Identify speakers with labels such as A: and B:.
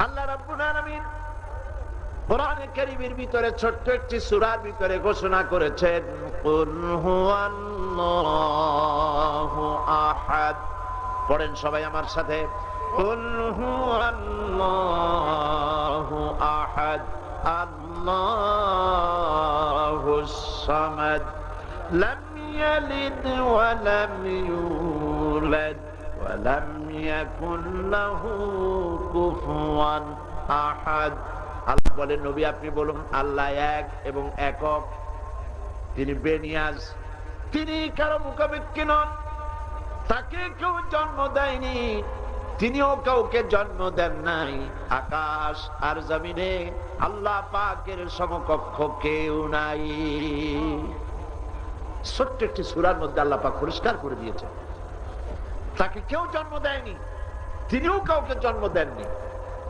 A: আল্লাহ রাব্বুল আলামিন কোরআনে কারীমের ভিতরে ছোট্ট একটি সূরার ভিতরে ঘোষণা করেছেন, কুল হুয়াল্লাহু আহাদ। পড়েন সবাই আমার সাথে, কুল হুয়াল্লাহু আহাদ আল্লাহুস সামাদ লাম ইয়ালিদ ওয়া লাম ইউলাদ ওয়া লাম ইয়াকুল লাহু কুফুয়ান আহাদ। আল্লাহ বলেন, নবী আপনি বলুন, আল্লাহ এক এবং একক, তিনি বেনিয়াজ, তিনি কারো মুখাপেক্ষী নন, তাকে কেউ জন্ম দেয়নি, তিনিও কাউকে জন্ম দেন নাই। আকাশ আর জমিনে আল্লাহ পাকের সমকক্ষ কেউ নাই। ছোট্ট একটি সূরার মধ্যে আল্লাহ পাক পরিষ্কার করে দিয়েছে, তাকে কেউ জন্ম দেয়নি, তিনিও কাউকে জন্ম দেননি।